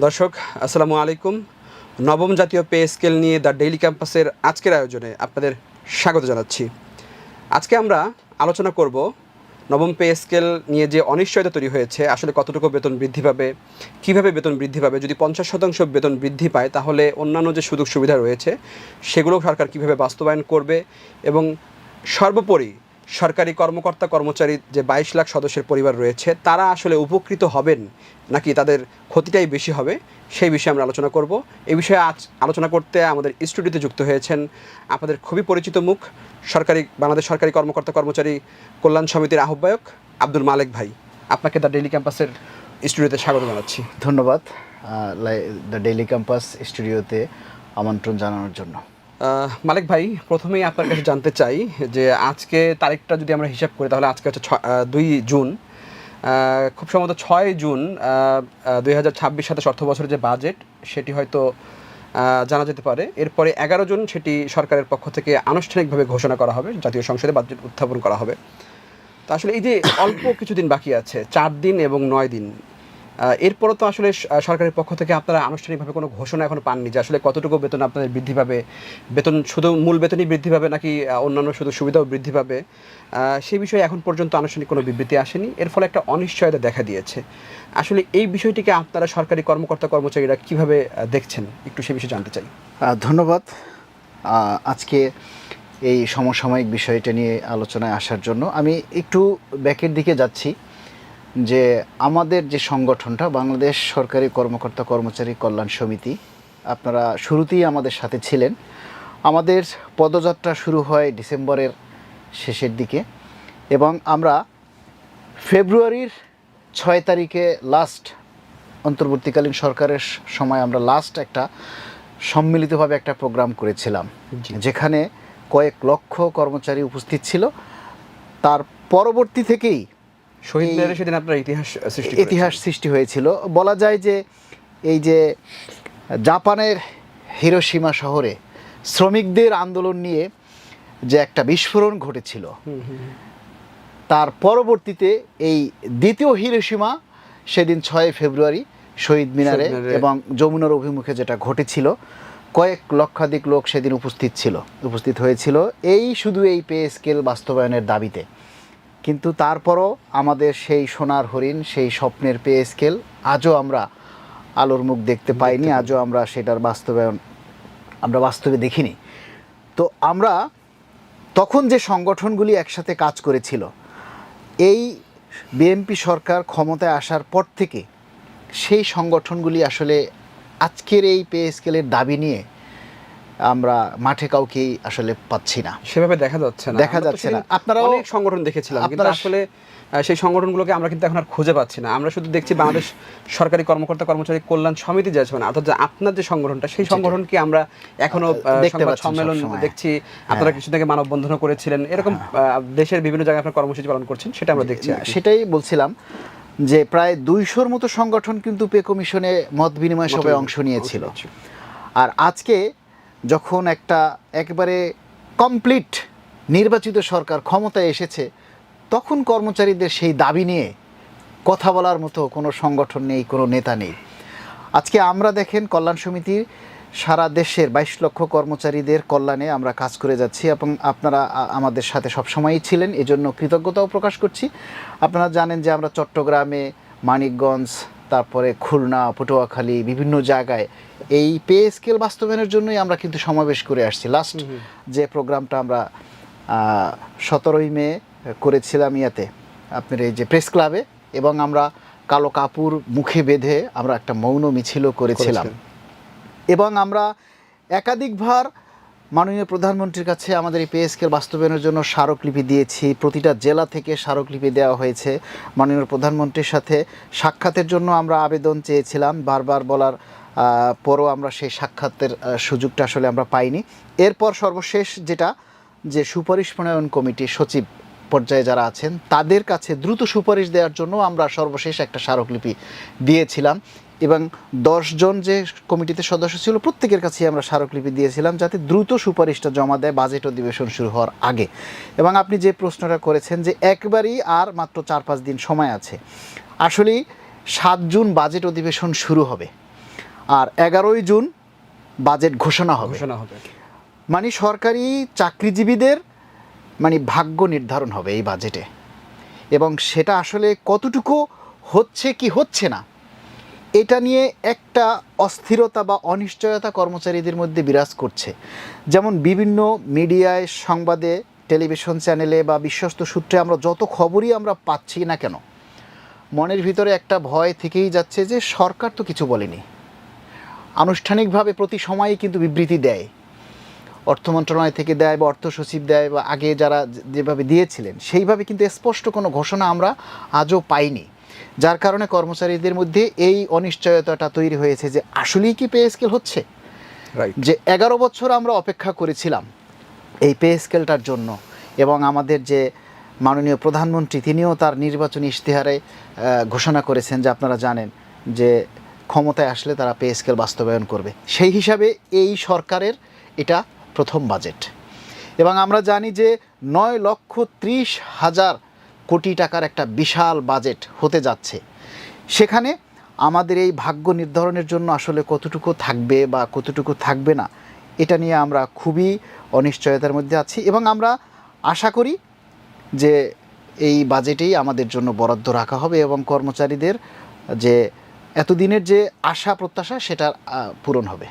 দর্শক আসসালামু আলাইকুম। নবম জাতীয় পে স্কেল নিয়ে দ্য ডেইলি ক্যাম্পাসের আজকের আয়োজনে আপনাদের স্বাগত জানাচ্ছি। আজকে আমরা আলোচনা করব নবম পে স্কেল নিয়ে যে অনিশ্চয়তা তৈরি হয়েছে, আসলে কতটুকু বেতন বৃদ্ধি পাবে, কীভাবে বেতন বৃদ্ধি পাবে, যদি 50% বেতন বৃদ্ধি পায় তাহলে অন্যান্য যে সুযোগ সুবিধা রয়েছে সেগুলো সরকার কীভাবে বাস্তবায়ন করবে, এবং সর্বোপরি সরকারি কর্মকর্তা কর্মচারী যে 22 লাখ সদস্যের পরিবার রয়েছে তারা আসলে উপকৃত হবেন নাকি তাদের ক্ষতিটাই বেশি হবে, সেই বিষয়ে আমরা আলোচনা করব। এই বিষয়ে আজ আলোচনা করতে আমাদের স্টুডিওতে যুক্ত হয়েছেন আপনাদের খুবই পরিচিত মুখ, বাংলাদেশ সরকারি কর্মকর্তা কর্মচারী কল্যাণ সমিতির আহ্বায়ক আব্দুল মালেক ভাই। আপনাকে দ্য ডেইলি ক্যাম্পাসের স্টুডিওতে স্বাগত জানাচ্ছি। ধন্যবাদ দ্য ডেইলি ক্যাম্পাস স্টুডিওতে আমন্ত্রণ জানানোর জন্য। মালেক ভাই, প্রথমেই আপনার কাছে জানতে চাই যে আজকে তারিখটা যদি আমরা হিসাব করি তাহলে আজকে হচ্ছে 2 জুন, খুব সম্ভবত 6 জুন 2026-27 অর্থ বছরের যে বাজেট সেটি হয়তো জানা যেতে পারে। এরপরে 11 জুন সেটি সরকারের পক্ষ থেকে আনুষ্ঠানিকভাবে ঘোষণা করা হবে, জাতীয় সংসদে বাজেট উত্থাপন করা হবে। তো আসলে এই যে অল্প কিছুদিন বাকি আছে, 4 দিন এবং 9 দিন, এরপরও তো আসলে সরকারের পক্ষ থেকে আপনারা আনুষ্ঠানিকভাবে কোনো ঘোষণা এখনো পাননি যে আসলে কতটুকু বেতন আপনাদের বৃদ্ধি পাবে, বেতন শুধু মূল বেতনই বৃদ্ধি পাবে নাকি অন্যান্য শুধু সুবিধাও বৃদ্ধি পাবে, সেই বিষয়ে এখন পর্যন্ত আনুষ্ঠানিক কোনো বিবৃতি আসেনি। এর ফলে একটা অনিশ্চয়তা দেখা দিয়েছে। আসলে এই বিষয়টিকে আপনারা সরকারি কর্মকর্তা কর্মচারীরা কিভাবে দেখছেন, একটু সে বিষয়ে জানতে চাই। ধন্যবাদ আজকে এই সমসাময়িক বিষয়টা নিয়ে আলোচনায় আসার জন্য। আমি একটু ব্যাকের দিকে যাচ্ছি যে আমাদের যে সংগঠনটা বাংলাদেশ সরকারি কর্মকর্তা কর্মচারী কল্যাণ সমিতি, আপনারা শুরুতেই আমাদের সাথে ছিলেন। আমাদের পদযাত্রা শুরু হয় ডিসেম্বরের শেষের দিকে এবং আমরা ফেব্রুয়ারির 6 তারিখে লাস্ট অন্তর্বর্তীকালীন সরকারের সময় আমরা লাস্ট একটা সম্মিলিতভাবে একটা প্রোগ্রাম করেছিলাম, যেখানে কয়েক লক্ষ কর্মচারী উপস্থিত ছিল। তার পরবর্তী থেকেই শহীদ মিনারে সেদিন আপনার ইতিহাস সৃষ্টি হয়েছিল। বলা যায় যে এই যে জাপানের হিরোশিমা শহরে শ্রমিকদের আন্দোলন নিয়ে যে একটা বিস্ফোরণ ঘটেছিল, তার পরবর্তীতে এই দ্বিতীয় হিরোশিমা সেদিন 6 ফেব্রুয়ারি শহীদ মিনারে এবং যমুনার অভিমুখে যেটা ঘটেছিল, কয়েক লক্ষাধিক লোক সেদিন উপস্থিত হয়েছিল শুধু এই পে স্কেল বাস্তবায়নের দাবিতে। কিন্তু তারপরও আমাদের সেই সোনার হরিণ, সেই স্বপ্নের পে স্কেল আজও আমরা আলোর মুখ দেখতে পাইনি, আজও আমরা সেটার বাস্তবায়ন আমরা বাস্তবে দেখিনি। তো আমরা তখন যে সংগঠনগুলি একসাথে কাজ করেছিল, এই বিএনপি সরকার ক্ষমতায় আসার পর থেকে সেই সংগঠনগুলি আসলে আজকের এই পে স্কেলের দাবি নিয়ে আমরা মাঠে কাউকেই আসলে পাচ্ছি না, সেভাবে দেখা যাচ্ছে না। আপনারা অনেক সংগঠন দেখেছিলাম, কিন্তু আসলে সেই সংগঠনগুলোকে আমরা কিন্তু এখন আর খুঁজে পাচ্ছি না। আমরা শুধু দেখছি বাংলাদেশ সরকারি কর্মকর্তা কর্মচারী কল্যাণ সমিতি যে আছে, অর্থাৎ আপনার যে সংগঠনটা, সেই সংগঠনকে আমরা এখনো সংবাদ সম্মেলন দেখছি। আপনারা কিছু থেকে মানববন্ধনও করেছিলেন, এরকম দেশের বিভিন্ন জায়গায় আপনারা কর্মসূচি পালন করছেন, সেটা আমরা দেখছি। সেটাই বলছিলাম যে প্রায় 200-র মতো সংগঠন কিন্তু পে কমিশনে মত বিনিময় সভায় অংশ নিয়েছিল। আর আজকে যখন একটা একেবারে কমপ্লিট নির্বাচিত সরকার ক্ষমতায় এসেছে, তখন কর্মচারীদের সেই দাবি নিয়ে কথা বলার মতো কোনো সংগঠন নেই, কোনো নেতা নেই। আজকে আমরা দেখেন কল্যাণ সমিতির সারা দেশের 22 লক্ষ কর্মচারীদের কল্যাণে আমরা কাজ করে যাচ্ছি এবং আপনারা আমাদের সাথে সবসময়ই ছিলেন, এজন্য কৃতজ্ঞতাও প্রকাশ করছি। আপনারা জানেন যে আমরা চট্টগ্রামে, মানিকগঞ্জ, তারপরে খুলনা, পটুয়াখালী, বিভিন্ন জায়গায় এই পে স্কেল বাস্তবায়নের জন্যই আমরা কিন্তু সমাবেশ করে আসছি। লাস্ট যে প্রোগ্রামটা আমরা 17ই মে করেছিলাম আপনার এই যে প্রেস ক্লাবে, এবং আমরা কালো কাপড় মুখে বেঁধে আমরা একটা মৌন মিছিলও করেছিলাম। এবং আমরা একাধিকবার মাননীয় প্রধানমন্ত্রীর কাছে আমাদের এই পে স্কেল বাস্তবায়নের জন্য স্মারকলিপি দিয়েছি। প্রতিটা জেলা থেকে স্মারকলিপি দেওয়া হয়েছে। মাননীয় প্রধানমন্ত্রীর সাথে সাক্ষাতের জন্য আমরা আবেদন চেয়েছিলাম, বারবার বলার পরও আমরা সেই সাক্ষাতের সুযোগটা আসলে আমরা পাইনি। এরপর সর্বশেষ যেটা, যে সুপারিশ প্রণয়ন কমিটির সচিব পর্যায়ে যারা আছেন তাদের কাছে দ্রুত সুপারিশ দেওয়ার জন্য আমরা সর্বশেষ একটা স্মারকলিপি দিয়েছিলাম, এবং 10 জন যে কমিটিতে সদস্য ছিল প্রত্যেকের কাছে আমরা স্মারকলিপি দিয়েছিলাম যাতে দ্রুত সুপারিশটা জমা দেয় বাজেট অধিবেশন শুরু হওয়ার আগে। এবং আপনি যে প্রশ্নটা করেছেন যে একবারই আর মাত্র 4-5 দিন সময় আছে, আসলেই 7 জুন বাজেট অধিবেশন শুরু হবে। আর 11ই জুন বাজেট ঘোষণা হবে। মানে সরকারি চাকরিজীবীদের মানে ভাগ্য নির্ধারণ হবে এই বাজেটে, এবং সেটা আসলে কতটুকু হচ্ছে কি হচ্ছে না এটা নিয়ে একটা অস্থিরতা বা অনিশ্চয়তা কর্মচারীদের মধ্যে বিরাজ করছে। যেমন বিভিন্ন মিডিয়ায়, সংবাদে, টেলিভিশন চ্যানেলে বা বিশ্বস্ত সূত্রে আমরা যত খবরই আমরা পাচ্ছি না কেন, মনের ভিতরে একটা ভয় থেকেই যাচ্ছে যে সরকার তো কিছু বলেনি। আনুষ্ঠানিকভাবে প্রতি সময়ই কিন্তু বিবৃতি দেয়, অর্থ মন্ত্রণালয় থেকে দেয় বা অর্থ সচিব দেয় বা আগে যারা যেভাবে দিয়েছিলেন সেইভাবে কিন্তু স্পষ্ট কোনো ঘোষণা আমরা আজও পাইনি। যার কারণে কর্মচারীদের মধ্যে এই অনিশ্চয়তাটা তৈরি হয়েছে যে আসলেই কি পে স্কেল হচ্ছে। যে 11 বছর আমরা অপেক্ষা করেছিলাম এই পে স্কেলটার জন্য, এবং আমাদের যে মাননীয় প্রধানমন্ত্রী তিনিও তার নির্বাচনী ইশতেহারে ঘোষণা করেছেন যে আপনারা জানেন যে ক্ষমতায় আসলে তারা পে স্কেল বাস্তবায়ন করবে। সেই হিসাবে এই সরকারের এটা প্রথম বাজেট, এবং আমরা জানি যে 9,30,000 কোটি টাকার একটা বিশাল বাজেট হতে যাচ্ছে। সেখানে আমাদের এই ভাগ্য নির্ধারণের জন্য আসলে কতটুকু থাকবে বা কতটুকু থাকবে না এটা নিয়ে আমরা খুবই অনিশ্চয়তার মধ্যে আছি, এবং আমরা আশা করি যে এই বাজেটেই আমাদের জন্য বরাদ্দ রাখা হবে এবং কর্মচারীদের যে এতদিনের যে আশা প্রত্যাশা সেটা পূরণ হবে।